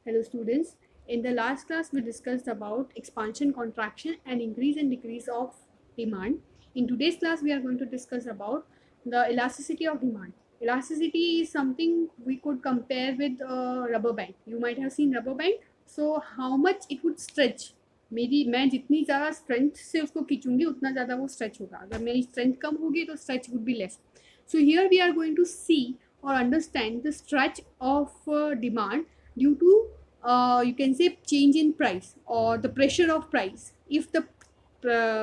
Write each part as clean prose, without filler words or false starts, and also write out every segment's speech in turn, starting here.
Hello students. In the last class we discussed about expansion, contraction and increase and decrease of demand. In today's class we are going to discuss about the elasticity of demand. Elasticity is something we could compare with a rubber band. You might have seen rubber band. So how much it would stretch. मेरी मैं जितनी ज़्यादा strength से उसको खींचूंगी उतना ज़्यादा वो stretch होगा. अगर मेरी स्ट्रेंथ कम होगी तो stretch would be less. So here we are going to see or understand the stretch of demand due to you can say change in price or the pressure of price. If the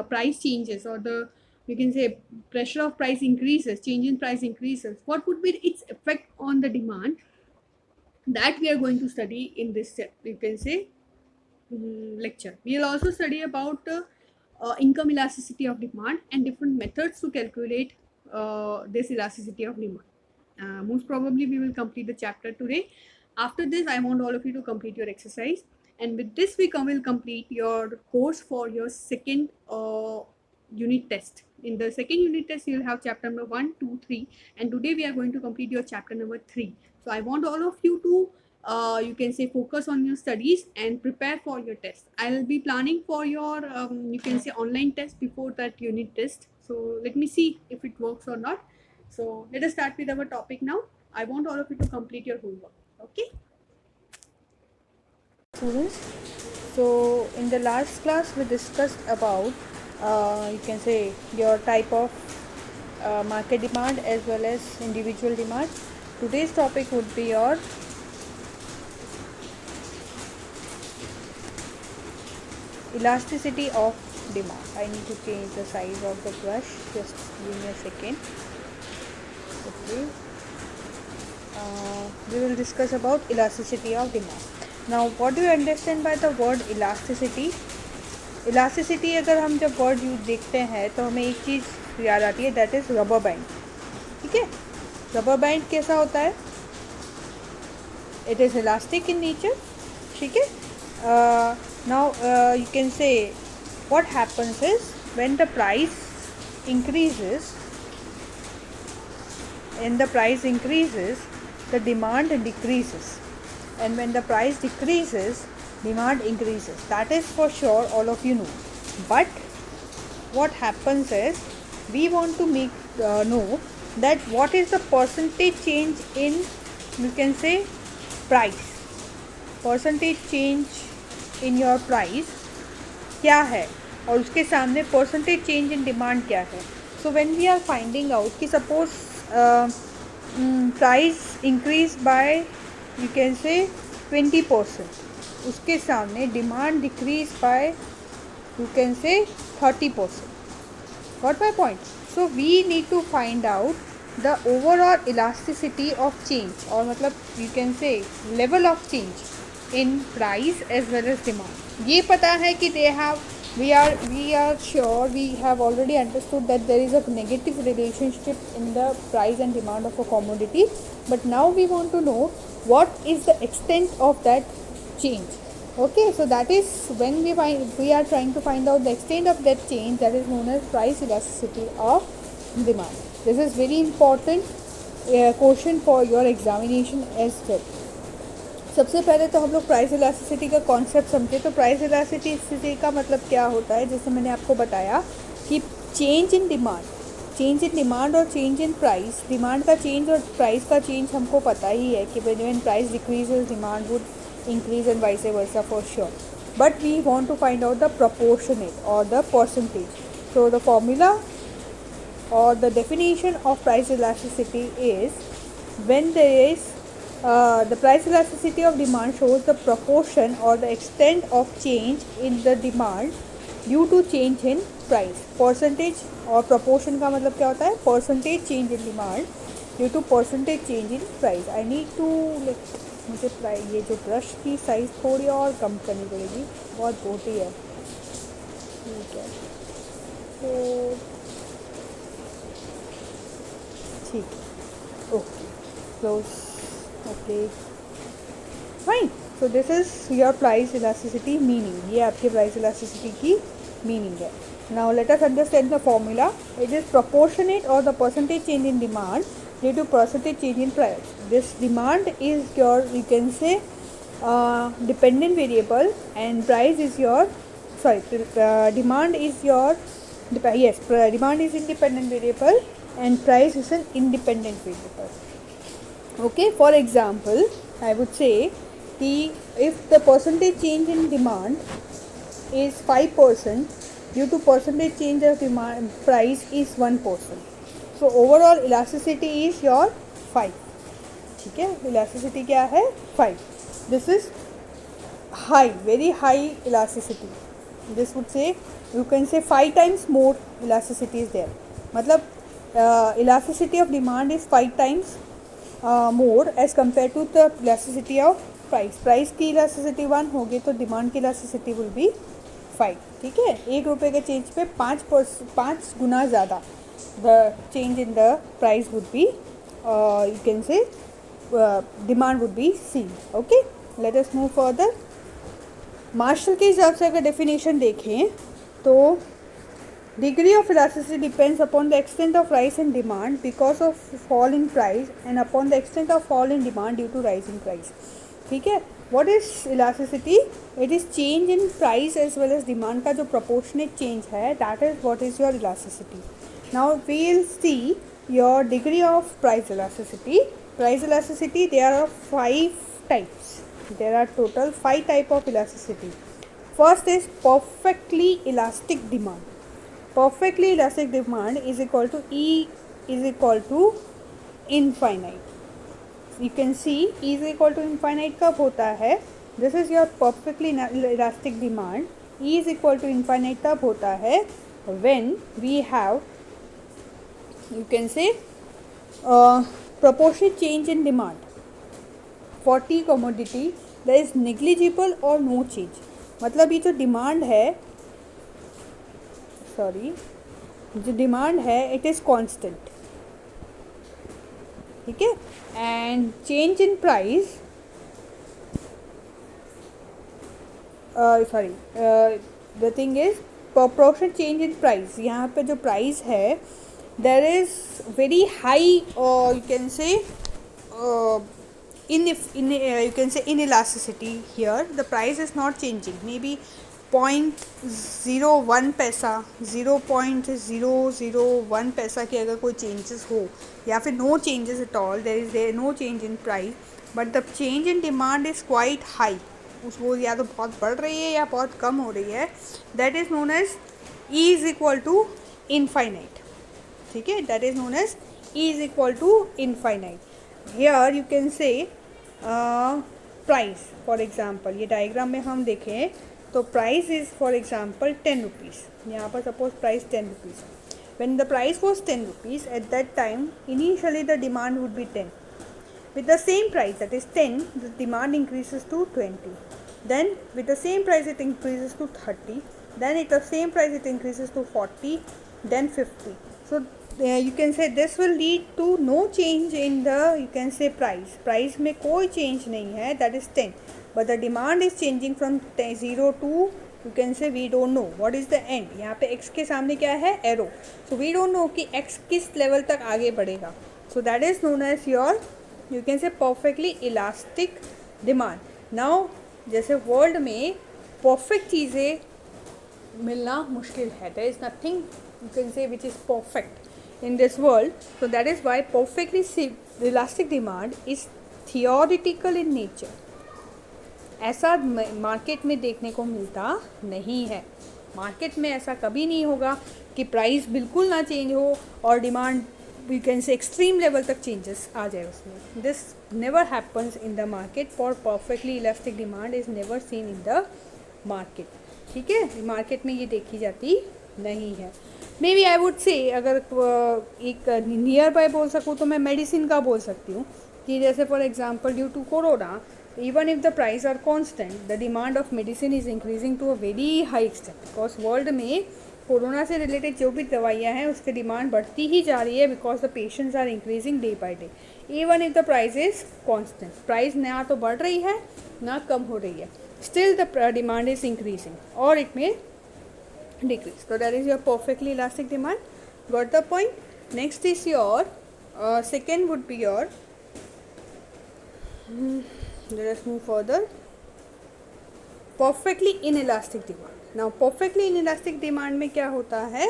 price changes or the you can say pressure of price increases, change in price increases, what would be its effect on the demand, that we are going to study in this you can say lecture. We will also study about income elasticity of demand and different methods to calculate this elasticity of demand. Most probably we will complete the chapter today. After this, I want all of you to complete your exercise, and with this we will complete your course for your second unit test. In the second unit test, you will have chapter number 1, 2, 3, and today we are going to complete your chapter number 3. So I want all of you to you can say focus on your studies and prepare for your test. I'll be planning for your you can say online test before that unit test. So let me see if it works or not. So let us start with our topic now. I want all of you to complete your homework. Okay. Students, so in the last class we discussed about you can say your type of market demand as well as individual demand. Today's topic would be your elasticity of demand. I need to change the size of the brush, just give me a second. Okay, we will discuss about elasticity of demand. Now what do you understand by the word elasticity? Elasticity अगर हम जब word use देखते हैं तो हमें एक चीज़ याद आती है, दैट इज़ रबर बैंड. ठीक है, रबर बैंड कैसा होता है? It is elastic in nature. ठीक है, now you can say what happens is when the price increases the demand decreases, and when the price decreases demand increases. That is for sure, all of you know. But what happens is we want to make know that what is the percentage change in, you can say, price. Percentage change in your price क्या है और उसके सामने percentage change in demand क्या है. So when we are finding out कि suppose price increase by you can say 20%, उसके सामने demand decrease by you can say 30%. Got my point? So we need to find out the overall elasticity of change, or मतलब you can say level of change in price as well as demand. ये पता है कि we are sure, we have already understood that there is a negative relationship in the price and demand of a commodity, but now we want to know what is the extent of that change. Okay, so that is when we are trying to find out the extent of that change, that is known as price elasticity of demand. This is very important question for your examination as well. सबसे पहले तो हम लोग price elasticity का concept समझे. तो price elasticity का मतलब क्या होता है, जैसे मैंने आपको बताया कि चेंज इन डिमांड और चेंज इन प्राइस. डिमांड का चेंज और प्राइस का चेंज हमको पता ही है कि when price decreases demand would increase and vice versa for sure. But we want to find out the proportionate और the percentage. So the formula or the definition of price elasticity is when there is the price elasticity of demand shows the proportion or the extent of change in the demand due to change in price. Percentage और proportion का मतलब क्या होता है? Percentage change in demand due to percentage change in price. I need to मुझे ये जो brush की साइज़ थोड़ी और कम करनी पड़ेगी, बहुत छोटी है. ठीक है, तो ठीक, okay, close. Okay, fine. So this is your price elasticity meaning. ये आपके प्राइस इलास्टिसिटी की मीनिंग है. Now let us understand the formula. It is proportionate और the percentage change in demand due to percentage change in price. This demand is your, you can say, dependent variable and price is your demand is your demand is independent variable and price is an independent variable. Okay, for example, I would say if the percentage change in demand is 5%, due to percentage change of demand price is 1%. So overall elasticity is your 5. ठीक है, elasticity क्या है 5. This is high, very high elasticity. This would say you can say 5 times more elasticity is there. मतलब elasticity of demand is 5 times more as compared to the elasticity of price. Price की elasticity 1 होगी तो demand की elasticity will be 5. ठीक है, 1 रुपये के change पे 5 गुना ज़्यादा the change in the price would be you can say demand would be seen. Okay, let us move further. Marshall के हिसाब से अगर डेफिनेशन देखें तो degree of elasticity depends upon the extent of rise in demand because of fall in price and upon the extent of fall in demand due to rise in price. ठीक है, what is elasticity? It is change in price as well as demand का जो proportionate change है, that is what is your elasticity. Now we will see your degree of price elasticity. Price elasticity, there are 5 types. There are total 5 type of elasticity. First is perfectly elastic demand. Perfectly elastic demand is equal to E is equal to infinite. You can see E is equal to infinite कब होता है? This is your perfectly elastic demand. E is equal to infinite तब होता है when we have, you can say, proportionate change in demand. For tea commodity there is negligible or no change. मतलब ये जो demand है, जो demand है it is constant. ठीक है, and change in price the thing is proportional change in price. यहाँ पे जो प्राइस है there is very high you can say you can say inelasticity. Here the price is not changing, maybe 0.01 पैसा, 0.001 पैसा की अगर कोई चेंजेस हो या फिर no changes at all, there is no change in price but the change in demand is quite high. वो या तो बहुत बढ़ रही है या बहुत कम हो रही है, that is known as E is equal to infinite. ठीक है, that is known as E is equal to infinite. Here you can say price. For example ये डायग्राम में हम देखें तो price is for example 10 rupees. यहाँ पर suppose price 10 rupees. when the price was 10 rupees at that time, initially the demand would be 10. With the same price, that is 10, the demand increases to 20. Then with the same price it increases to 30. Then at the same price it increases to 40, then 50. So you can say this will lead to no change in the, you can say, price में कोई change नहीं है, that is 10, but the demand is changing from 0 to, you can say, we don't know what is the end. यहाँ पे x के सामने क्या है, arrow. So we don't know कि x किस level तक आगे बढ़ेगा. So that is known as your, you can say, perfectly elastic demand. Now जैसे world में perfect चीज़ें मिलना मुश्किल है, there is nothing, you can say, which is perfect in this world. So that is why perfectly elastic demand is theoretical in nature. ऐसा market में देखने को मिलता नहीं है. मार्केट में ऐसा कभी नहीं होगा कि प्राइस बिल्कुल ना चेंज हो और डिमांड, यू कैन से, एक्सट्रीम लेवल तक चेंजेस आ जाए उसमें. This never happens in the market. For perfectly elastic demand is never seen in the market. ठीक है, मार्केट में ये देखी जाती नहीं है. May B I would say, अगर एक नियर बाय बोल सकूँ तो मैं मेडिसिन का बोल सकती हूँ कि जैसे for example due to corona, even if the price are constant, the demand of medicine is increasing to a very high extent, because world में कोरोना से रिलेटेड जो भी दवाइयाँ हैं उसकी डिमांड बढ़ती ही जा रही है, because the patients are increasing day by day. Even if the price is constant, price ना तो बढ़ रही है ना कम हो रही है, still the demand is increasing और इट में decrease. So that is your perfectly elastic demand. Got the point? Next is your second would be your let us move further. Perfectly in elastic demand. Now perfectly in elastic demand में क्या होता है,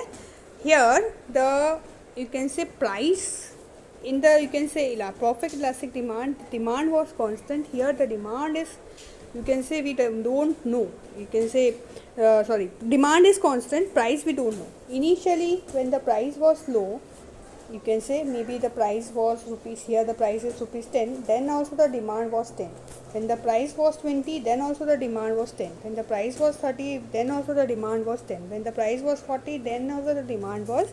here the you can say price in the you can say perfect elastic demand was constant. Here the demand is, you can say, we don't know, you can say demand is constant, price we don't know. Initially when the price was low, you can say maybe the price was rupees, here the price is rupees 10, then also the demand was 10. When the price was 20, then also the demand was 10. When the price was 30, then also the demand was 10. When the price was 40, then also the demand was,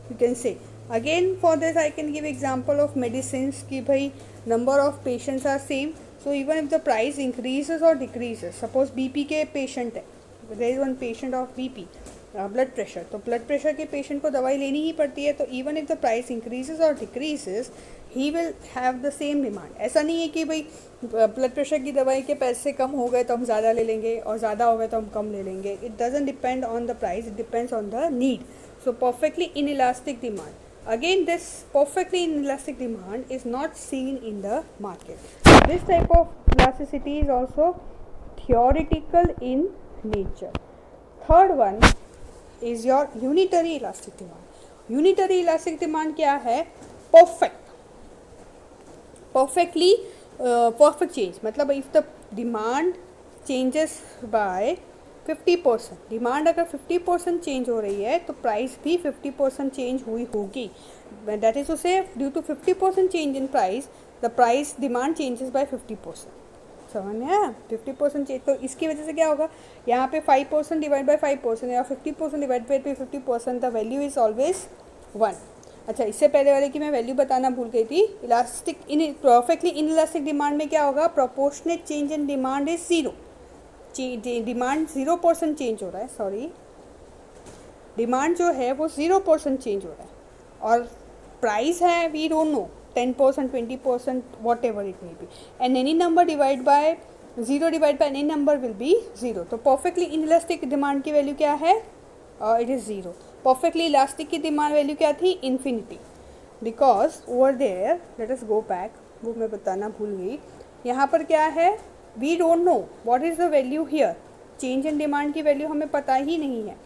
you can say. Again for this I can give example of medicines कि भाई number of patients are same, so even if the price increases or decreases, suppose BP के patient है, there is one patient of BP, blood pressure, तो blood pressure के patient को दवाई लेनी ही पड़ती है, तो even if the price increases or decreases he will have the same demand. ऐसा नहीं है कि भाई ब्लड प्रेशर की दवाई के पैसे कम हो गए तो हम ज़्यादा ले लेंगे और ज़्यादा हो गए तो हम कम ले लेंगे. It doesn't depend on the price, it depends on the need. So perfectly inelastic demand. Again, this perfectly inelastic demand is not seen in the market. This type of elasticity is also theoretical in nature. Third one is your unitary elastic demand. Unitary elastic demand क्या है? Perfectly perfect change. मतलब if the demand changes by 50%, demand अगर 50% change हो रही है तो price भी 50% change हुई होगी. That is to say due to 50% change in price, the price demand changes by 50%. समझ में आया? 50% चेंज, तो इसकी वजह से क्या होगा, यहाँ पे 5% डिवाइड बाय 5% या 50% divide by 50%, the value is always 1. अच्छा, इससे पहले वाले की मैं वैल्यू बताना भूल गई थी. Elastic in perfectly in elastic demand में क्या होगा, proportionate change in demand is 0. Demand 0% change हो रहा है, सॉरी, डिमांड जो है वो 0% चेंज हो रहा है और प्राइस है we don't know 10%, 20%, whatever it may be, and any number divide by 0 divide by any number will be 0. तो परफेक्टली इनइलास्टिक डिमांड की वैल्यू क्या है, इट इज़ 0. परफेक्टली इलास्टिक की डिमांड वैल्यू क्या थी, infinity. Because over there, let us go back, वो मैं बताना भूल गई. यहाँ पर क्या है, we don't know what is the value here. Change in demand की वैल्यू हमें पता ही नहीं है.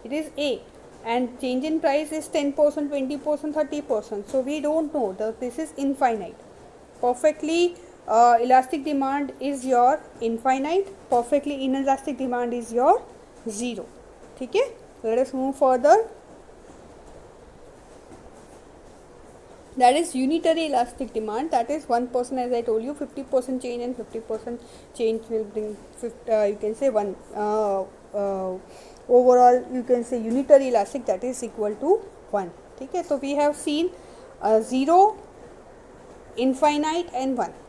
It is a and change in price is 10%, 20%, 30%. So we don't know, this is infinite. Perfectly elastic demand is your infinite, perfectly inelastic demand is your 0. ठीक है, let us move further. That is unitary elastic demand. That is 1%, as I told you, 50% change and 50% change will bring you can say 1 overall, you can say unitary elastic, that is equal to 1. ठीक है, so we have seen 0, infinite and 1.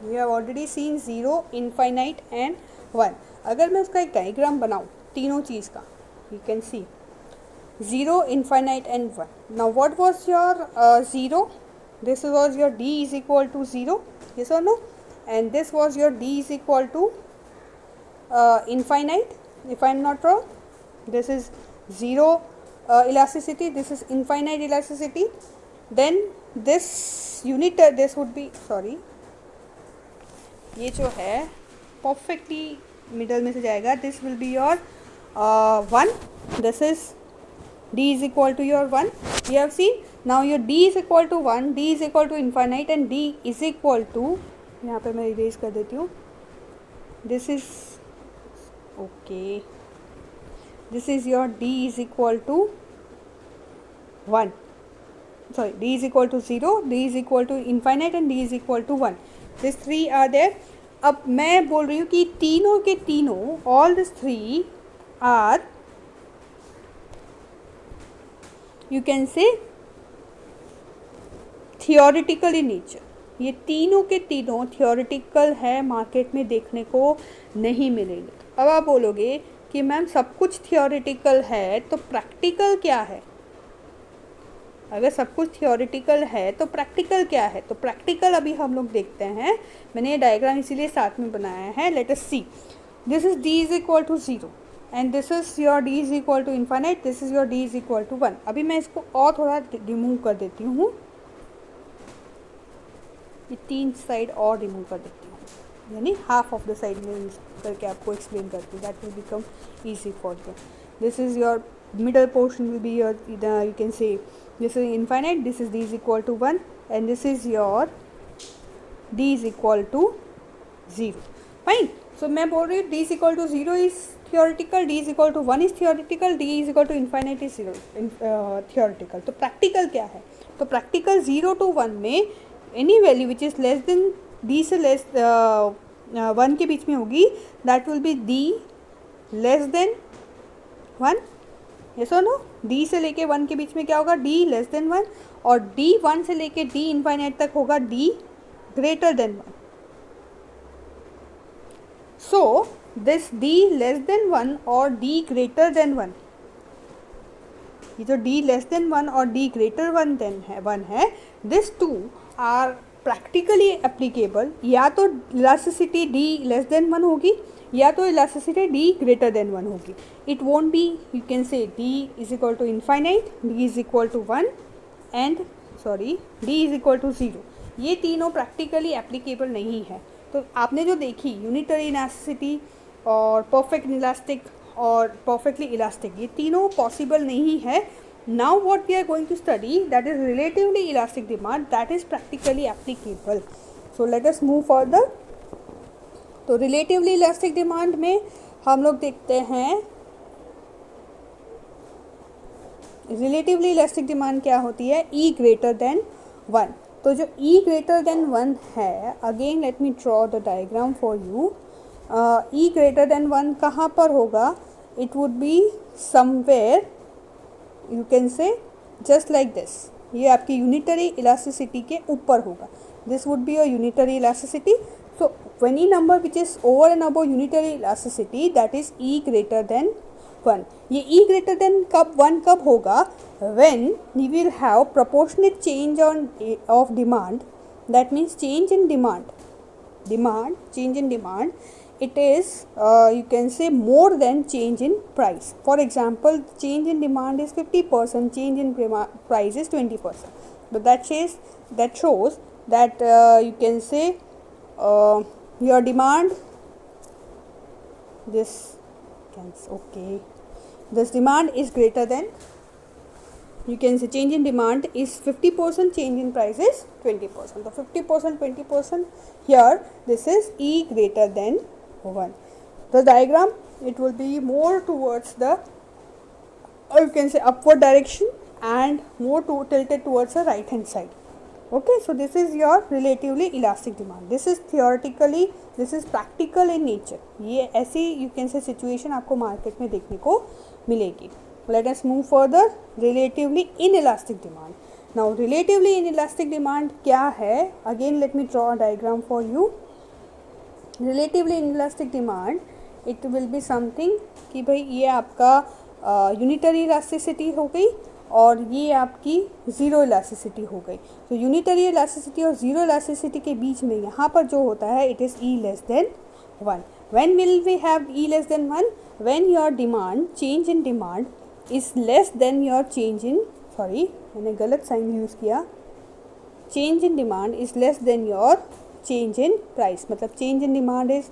We have already seen 0, infinite and 1. अगर मैं उसका एक diagram बनाऊँ तीनों चीज़ का, you can see 0, infinite and 1. Now what was your 0? This was your d is equal to 0, yes or no? And this was your d is equal to infinite, if I am not wrong. This is 0 elasticity, this is infinite elasticity. Then this unit, this would be, sorry, ये जो है perfectly middle में से जाएगा. This will be your 1. This is d is equal to your 1. We have seen. Now your d is equal to 1, d is equal to infinite and d is equal to, यहाँ पे मैं erase कर देती हूँ. This is okay. This is your d is equal to 1. Sorry, d is equal to 0, d is equal to infinite and d is equal to 1. These 3 are there. अब मैं बोल रही हूँ कि तीनों के तीनों, all these 3 are, you can say, theoretical in nature. ये तीनों के तीनों थियोरिटिकल है, मार्केट में देखने को नहीं मिलेंगे. अब आप बोलोगे कि मैम सब कुछ थियोरिटिकल है तो प्रैक्टिकल क्या है. अगर सब कुछ थियोरिटिकल है तो प्रैक्टिकल क्या है, तो प्रैक्टिकल अभी हम लोग देखते हैं. मैंने ये डायग्राम इसीलिए साथ में बनाया है. Let us see. This is d is equal to 0 and this is your d is equal to infinite, this is your d is equal to 1. अभी मैं इसको और थोड़ा रिमूव कर देती हूँ, ये 3 साइड और रिमूव कर देती हूँ. यानी हाफ ऑफ द साइड में यूज करके आपको एक्सप्लेन करती, that will become easy for you. This is your middle portion will be your you can say this is infinite, this is d is equal to 1 and this is your d is equal to 0. Fine. So मैं बोल रही हूँ d is equal to 0 is theoretical, d is equal to 1 is theoretical, d is equal to infinite is 0 theoretical. तो practical क्या है? तो practical 0 to 1 में any value which is less than d से less 1 के बीच में होगी, that will be d less than 1. Yes और नो? d से लेके 1 के बीच में क्या होगा? d less than 1. और d 1 से लेके d इनफाइनाइट तक होगा d greater than 1. So this d less than 1 और d ग्रेटर देन 1, ये जो d लेस देन 1 और d ग्रेटर 1 है, this two are practically applicable. या तो इलास्टिसिटी d लेस देन 1 होगी या तो इलास्टिसिटी d ग्रेटर देन 1 होगी. It won't be, you can say d is equal to infinite, d is equal to 1 and d is equal to 0. ये तीनों practically applicable नहीं है. तो आपने जो देखी यूनिटरी इलास्टिसिटी और परफेक्ट इलास्टिक और परफेक्टली इलास्टिक, ये तीनों पॉसिबल नहीं है. Now what we are going to study, that is relatively elastic demand, that is practically applicable. So let us move further. तो रिलेटिवली इलास्टिक डिमांड में हम लोग देखते हैं रिलेटिवली इलास्टिक डिमांड क्या होती है, E ग्रेटर देन 1. तो जो E ग्रेटर देन 1 है, again let me draw the diagram for you. E greater than 1 कहाँ पर होगा? It would be somewhere, you can से जस्ट लाइक दिस. ये आपकी यूनिटरी इलास्टिसिटी के ऊपर होगा. This would be your unitary elasticity. So any number which is over and above unitary elasticity, that is E greater than 1. ये E greater than 1 कब होगा? When we will have proportionate change of demand, that means change in demand, change in demand, it is you can say more than change in price. For example, change in demand is 50%, change in price is 20%. But that shows that you can say your demand, this demand is greater than, you can say change in demand is 50%, change in price is 20%. So 50%, 20% here, this is E greater than 1. The diagram, it will be more towards the, or you can say upward direction and more tilted towards the right hand side. Okay, so this is your relatively elastic demand. This is theoretically, this is practical in nature. ये ऐसी you can say situation आपको market में देखने को मिलेगी. Let us move further. Relatively inelastic demand. Now relatively inelastic demand क्या है? Again let me draw a diagram for you. Relatively inelastic demand, it will be something कि भाई ये आपका यूनिटरी इलास्टिसिटी हो गई और ये आपकी ज़ीरो इलास्टिसिटी हो गई. तो यूनिटरी इलास्टिसिटी और ज़ीरो इलास्टिसिटी के बीच में यहाँ पर जो होता है, it is E less than 1. When will we have E less than 1? When your demand, change in demand is less than your change in, sorry मैंने गलत साइन यूज़ किया, change in demand is less than your change in price. मतलब change in demand is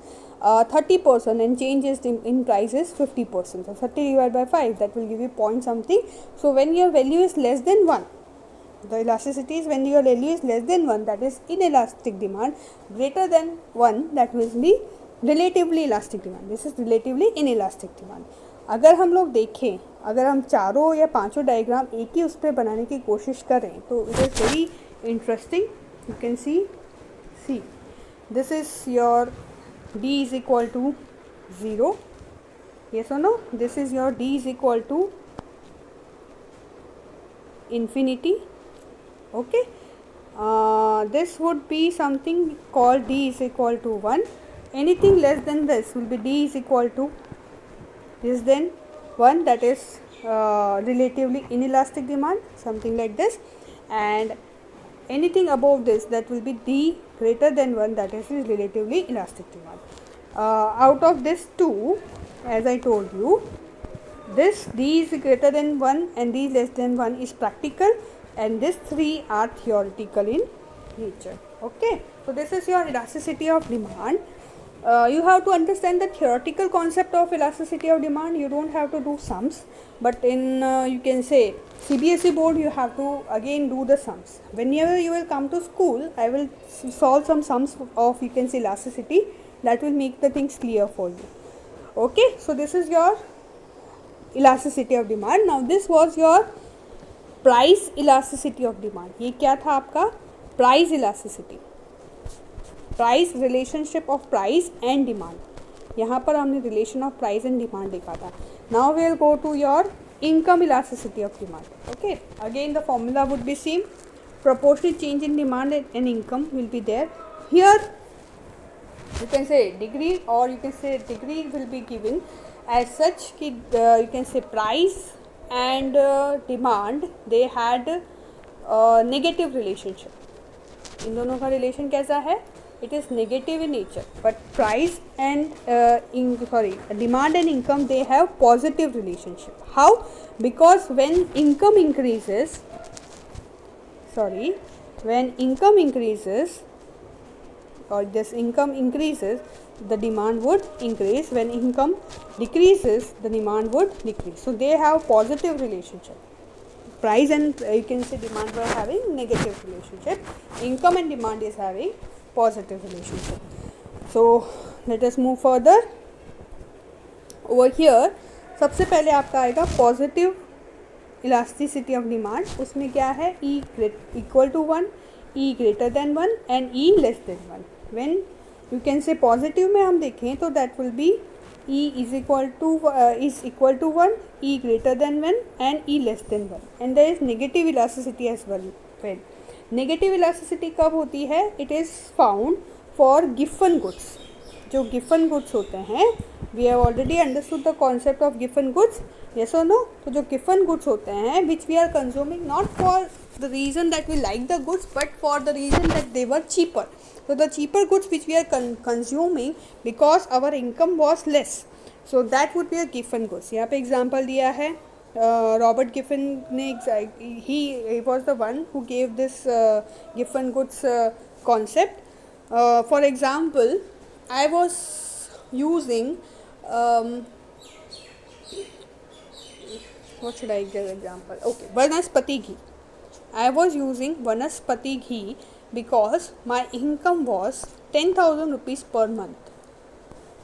30% and change in price is 50%. So 30 divided by 5, that will give you point something. So when your value is less than 1, the elasticity is when your value is less than 1, that is inelastic demand. Greater than 1, that will be relatively elastic demand. This is relatively inelastic demand. अगर हम लोग देखें, अगर हम चारों या पांचों diagram एक ही उस पर बनाने की कोशिश करें तो it is very interesting. You can see, this is your D is equal to 0. Yes or no? This is your D is equal to infinity. Okay. This would be something called D is equal to 1. Anything less than this will be D is equal to this then 1, that is relatively inelastic demand, something like this. And anything above this, that will be D greater than 1, that is relatively elastic demand. Out of this two, as I told you, this D is greater than 1 and D less than 1 is practical, and these three are theoretical in nature. Okay, so this is your elasticity of demand. you have to understand the theoretical concept of elasticity of demand. You don't have to do sums, but in you can say CBSE board you have to again do the sums. Whenever you will come to school, I will solve some sums of, you can say, elasticity. That will make the things clear for you. Okay, so this is your elasticity of demand. Now this was your price elasticity of demand. ये क्या था आपका? Price elasticity, price relationship of price and demand. यहाँ पर हमने relation of price and demand देखा था. Now we will go to your income elasticity of demand. Okay, again the formula would be same. Proportionate change in demand and income will be there. Here you can say degree, or you can say degree will be given as such कि you can say price and demand they had negative relationship. इन दोनों का relation कैसा है? It is negative in nature, but price and demand and income, they have positive relationship. How? Because when income increases, or this income increases, the demand would increase. When income decreases, the demand would decrease. So they have positive relationship. Price and you can say demand were having negative relationship. Income and demand is having positive relationship. So let us move further. Over here सबसे पहले आपका आएगा positive elasticity of demand. उसमें क्या है? E equal to 1, E greater than 1 and E less than 1. When you can say positive में हम देखें तो that will be E is equal to 1, E greater than 1 and E less than 1. And there is negative elasticity as well. Negative elasticity कब होती है? It is found for Giffen goods. जो Giffen goods होते हैं, we have already understood the concept of Giffen goods, yes और no. तो जो Giffen goods होते हैं which we are consuming not for the reason that we like the goods but for the reason that they were cheaper. So the cheaper goods which we are consuming because our income was less, so that would be a giffen goods. यहाँ पे example दिया है Robert Giffen ने. he was the one who gave this giffen goods concept. For example, I was using what should I give example? Okay, vanaspati ghee. I was using vanaspati ghee because my income was 10,000 rupees per month.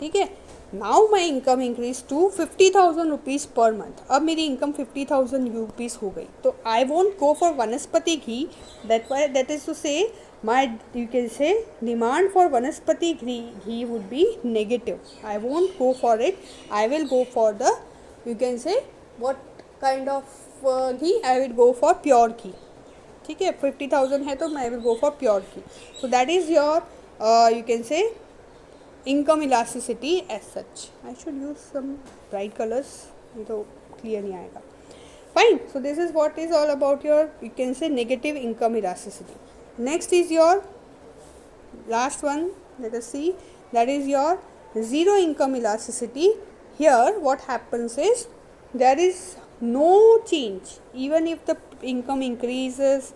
ठीक है. Now my income increase to 50,000 rupees per month. अब मेरी income 50,000 rupees हो गई. तो आई won't go for vanaspati ghee. That is to say my you can say demand for vanaspati ghee would be negative. I won't go for it. I will go for the you can say what kind of ghee. I will go for pure ghee. ठीक है. 50,000 है तो I will go for pure ghee. So that is your you can say income elasticity as such. I should use some bright colors, ये तो clear नहीं आएगा. Fine. So this is what is all about your, you can say, negative income elasticity. Next is your last one. Let us see. That is your zero income elasticity. Here what happens is there is no change even if the income increases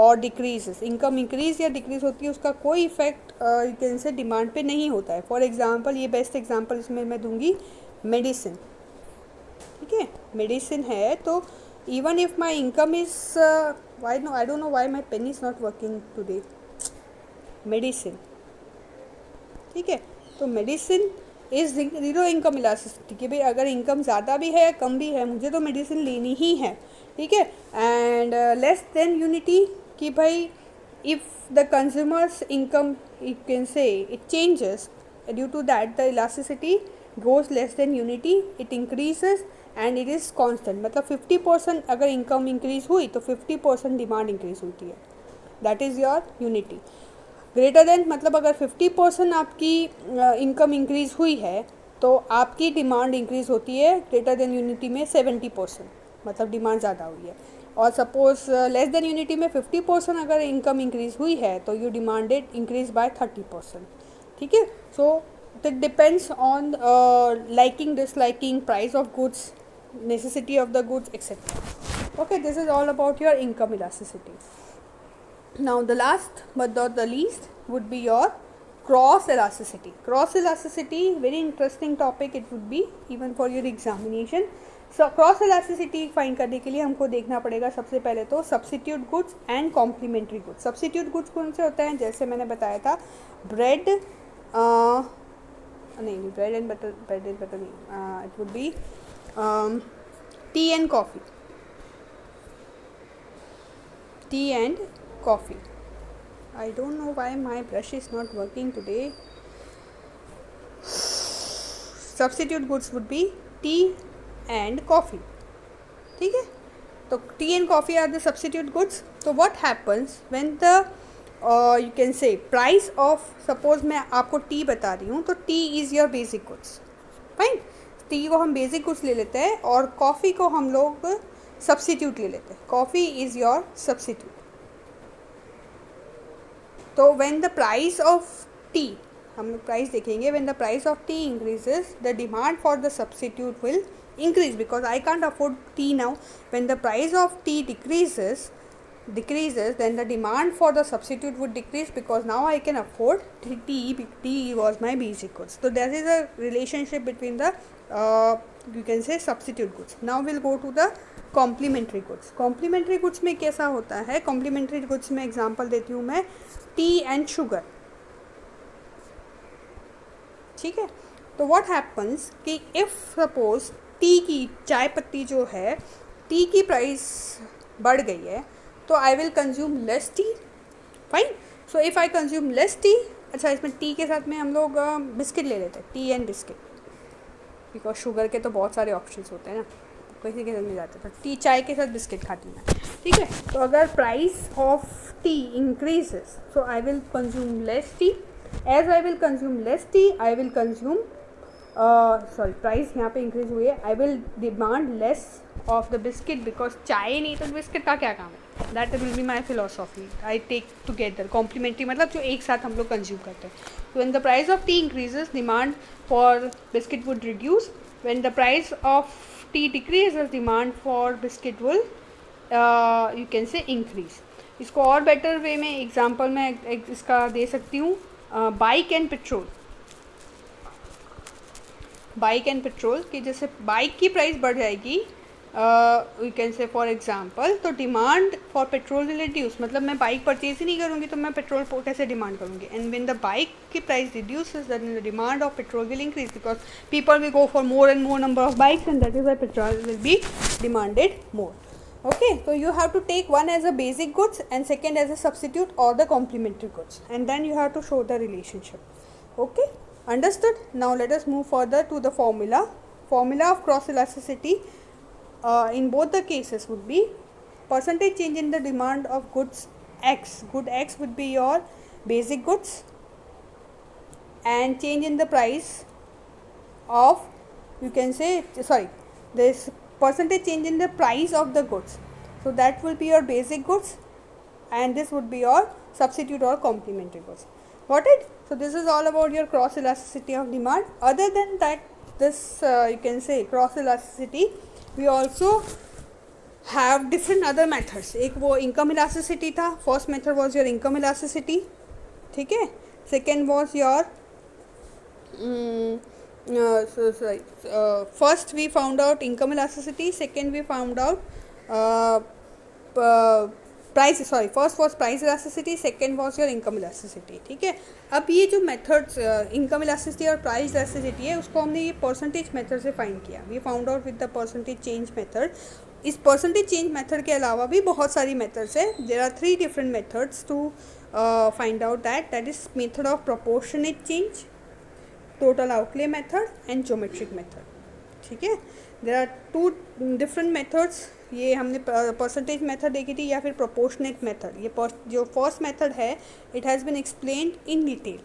और decreases. Income increase या decrease होती है, उसका कोई effect you can say demand पे नहीं होता है. फॉर एग्जांपल, ये बेस्ट एग्जांपल इसमें मैं दूंगी मेडिसिन. ठीक है. मेडिसिन है तो even if my income is I don't know why my pen is not working today. Medicine. ठीक है. तो medicine is zero income elasticity कि भाई अगर इनकम ज़्यादा भी है कम भी है मुझे तो मेडिसिन लेनी ही है. ठीक है. एंड लेस देन यूनिटी कि भाई if the consumers income you can say it changes due to that the elasticity goes less than unity. It increases and it is constant. मतलब 50% अगर इनकम इंक्रीज हुई तो 50% डिमांड इंक्रीज होती है. That is your unity. Greater than मतलब अगर 50% आपकी income increase हुई है तो आपकी डिमांड इंक्रीज होती है ग्रेटर देन यूनिटी में 70%. मतलब डिमांड ज़्यादा हुई है. और सपोज लेस देन यूनिटी में 50% अगर इनकम इंक्रीज हुई है तो यू डिमांडेड इंक्रीज बाय 30%. ठीक है. So it depends on liking disliking, price of goods, necessity of the goods etcetera. Okay, this is all about your income elasticity. Now the last but not the least would be your cross elasticity. Cross elasticity, very interesting topic it would be even for your examination. So cross elasticity find करने के लिए हमको देखना पड़ेगा सबसे पहले तो substitute goods and complementary goods. Substitute goods कौन से होते हैं? जैसे मैंने बताया था ब्रेड, नहीं ब्रेड एंड बटर नहीं, it would be T and coffee. T and coffee. I don't know why my brush is not working today. Substitute goods would be tea and coffee. ठीक है, तो tea and coffee are the substitute goods. So what happens when the you can say price of, suppose मैं आपको tea बता रही हूँ तो tea is your basic goods. Fine, tea को हम basic goods ले लेते हैं और coffee को हम लोग substitute ले लेते हैं. Coffee is your substitute. तो when the price of tea, हम प्राइस देखेंगे, when the price of tea increases the demand for the substitute will increase because I can't afford tea now. When the price of tea decreases then the demand for the substitute would decrease because now I can afford tea. Tea was my basic goods. So there is a relationship between the you can say substitute goods. Now we'll go to the complementary goods. Complementary goods में कैसा होता है? Complementary goods में example देती हूँ मैं, T and sugar. ठीक है, तो व्हाट हैपन्स कि इफ़ सपोज टी की, चाय पत्ती जो है, टी की प्राइस बढ़ गई है तो I will consume less T. Fine, so if I consume less T, अच्छा इसमें टी के साथ में हम लोग बिस्किट ले लेते हैं, T and biscuit, because sugar के तो बहुत सारे ऑप्शंस होते हैं ना, किसी के साथ नहीं जाता, तो टी चाय के साथ बिस्किट खाती मैं. ठीक है, तो अगर price of tea increases so I will consume less tea. As I will consume less tea I will consume price यहाँ पे इंक्रीज हुई है, I will demand less of the biscuit because चाय नहीं तो बिस्किट का क्या काम है. That will be my philosophy. I take together complementary, मतलब जो एक साथ हम लोग कंज्यूम करते हैं. When the price of tea increases demand for biscuit would reduce. When the price of T decreases demand for biscuit will you can say increase. इसको और बेटर वे में एग्जांपल में इसका दे सकती हूँ. Bike and petrol. Bike and petrol कि जैसे बाइक की प्राइस बढ़ जाएगी you can say for example, तो demand for petrol will reduce. मतलब मैं बाइक परचेज ही नहीं करूँगी तो मैं पेट्रोल कैसे डिमांड करूँगी. एंड व्हेन द बाइक की price reduces then the demand of petrol will increase because people will go for more and more number of bikes and that is why petrol will be demanded more. Okay, so you have to take one as a basic goods and second as a substitute or the complementary goods, and then you have to show the relationship. Okay, understood? Now let us move further to the formula. Formula of cross elasticity in both the cases would be percentage change in the demand of goods X. Good X would be your basic goods and change in the price of, you can say, sorry, this percentage change in the price of the goods, so that will be your basic goods and this would be your substitute or complementary goods. Got it? So this is all about your cross elasticity of demand. Other than that, this you can say cross elasticity, we also have different other methods. एक वो income elasticity था. First method was your income elasticity. ठीक है. Second was your first we found out income elasticity. Second we found out first was price elasticity. Second was your income elasticity. ठीक है. अब ये जो methods income elasticity और price elasticity है उसको हमने ये percentage method से find किया. We found out with the percentage change method. इस percentage change method के अलावा भी बहुत सारी methods है. There are 3 different methods to find out that. That is method of proportionate change, total outlay method and geometric method. ठीक है. There are 2 different methods. ये हमने परसेंटेज मेथड देखी थी या फिर प्रोपोर्शनेट मेथड. ये जो फर्स्ट मेथड है it has been explained in detail.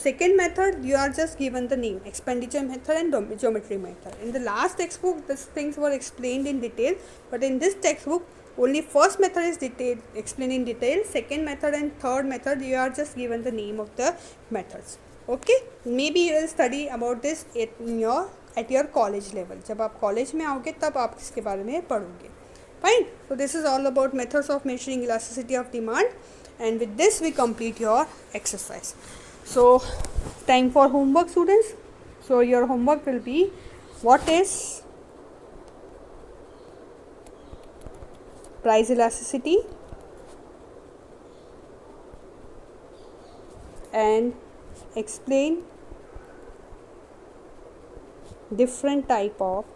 Second method you are just given the name, expenditure method and geometry method. In the last textbook these things were explained in detail, but in this textbook only first method is explained in detail. Second method and third method you are just given the name of the methods. Okay, maybe you will study about this at your college level. जब आप college में आओगे तब आप इसके बारे में पढ़ोगे. Fine. So this is all about methods of measuring elasticity of demand, and with this we complete your exercise. So time for homework, students. So your homework will be, what is price elasticity and explain different type of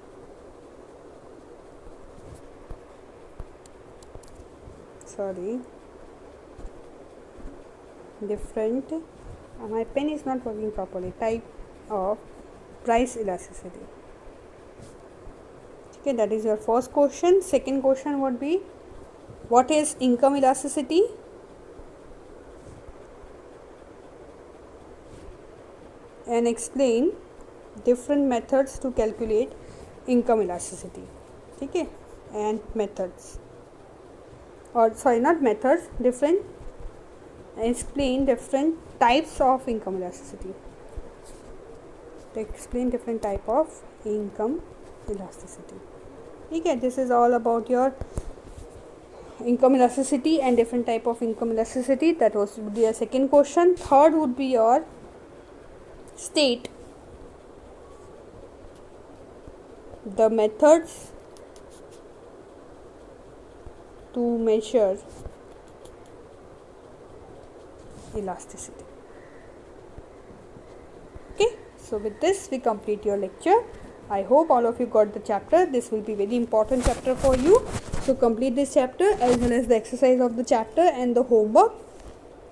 my pen is not working properly, type of price elasticity. Okay, that is your first question. Second question would be, what is income elasticity? And explain different methods to calculate income elasticity. Okay, and methods, or sorry, not methods, different, explain different types of income elasticity. Explain different type of income elasticity. Okay, this is all about your income elasticity and different type of income elasticity. That was would be a second question. Third would be your state the methods to measure elasticity. Okay, so with this we complete your lecture. I hope all of you got the chapter. This will be very important chapter for you. So complete this chapter as well as the exercise of the chapter and the homework.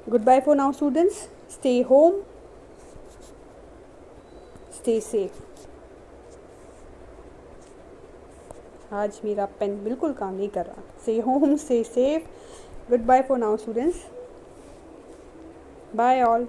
Goodbye for now, students. Stay home. Stay safe. आज मेरा pen बिल्कुल काम नहीं कर रहा. Stay home, stay safe. Goodbye for now, students. Bye all.